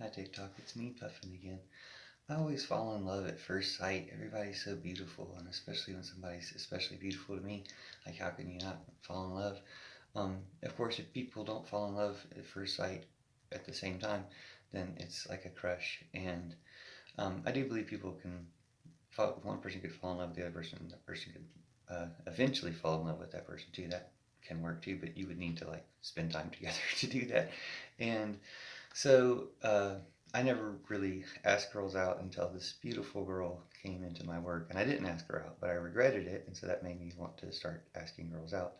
Hi TikTok, it's me Puffin again. I always fall in love at first sight. Everybody's so beautiful, and especially when somebody's especially beautiful to me, like how can you not fall in love? Of course, if people don't fall in love at first sight at the same time, then it's like a crush. And I do believe people can fall, one person could fall in love with the other person, and that person could eventually fall in love with that person too. That can work too, but you would need to like spend time together to do that. And so I never really asked girls out until this beautiful girl came into my work, and I didn't ask her out, but I regretted it, and so that made me want to start asking girls out.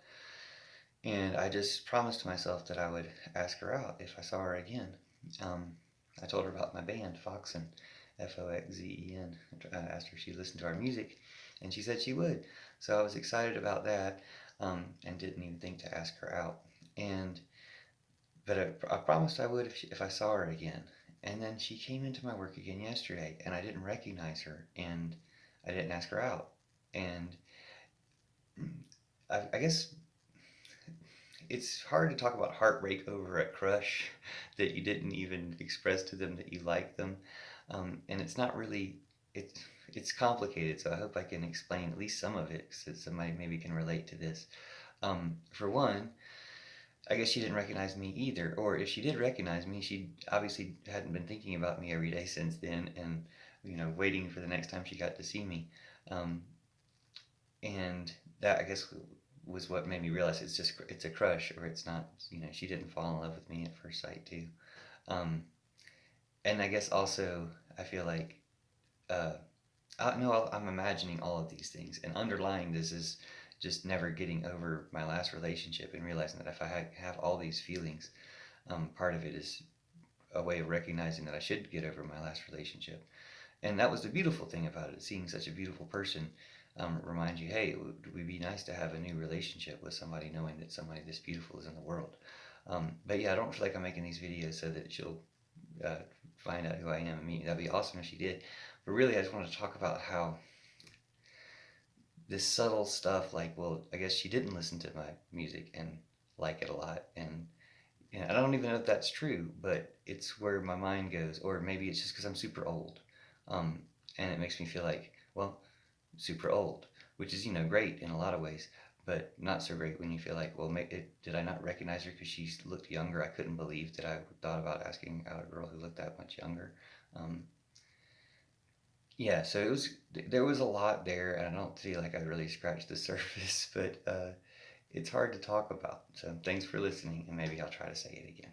And I just promised myself that I would ask her out if I saw her again. Um, I told her about my band, Foxen, Foxzen. I asked her if she listened to our music, and she said she would. So I was excited about that, and didn't even think to ask her out. And but I promised I would if I saw her again. And then she came into my work again yesterday, and I didn't recognize her, and I didn't ask her out. And I guess it's hard to talk about heartbreak over a crush that you didn't even express to them that you like them, and it's not really it's it's complicated. So I hope I can explain at least some of it so that somebody maybe can relate to this. For one, I guess she didn't recognize me either. Or if she did recognize me, she obviously hadn't been thinking about me every day since then, and waiting for the next time she got to see me. Um, and that I guess was what made me realize it's a crush, or it's not. She didn't fall in love with me at first sight too. Um, and I guess also I feel like uh, no, I'm imagining all of these things, and underlying this is just never getting over my last relationship and realizing that if I have all these feelings, part of it is a way of recognizing that I should get over my last relationship. And that was the beautiful thing about it. Seeing such a beautiful person remind you, hey, it would be nice to have a new relationship with somebody, knowing that somebody this beautiful is in the world. But yeah, I don't feel like I'm making these videos so that she'll uh, find out who I am and meet me. That'd be awesome if she did. But really, I just want to talk about how this subtle stuff, like, well, I guess she didn't listen to my music and like it a lot. And I don't even know if that's true, but it's where my mind goes. Or maybe it's just because I'm super old. Um, and it makes me feel like, well, super old, which is, great in a lot of ways, but not so great when you feel like, well, did I not recognize her because she looked younger? I couldn't believe that I thought about asking out a girl who looked that much younger. Um, yeah, so there was a lot there, and I don't feel like I really scratched the surface, but it's hard to talk about. So thanks for listening, and maybe I'll try to say it again.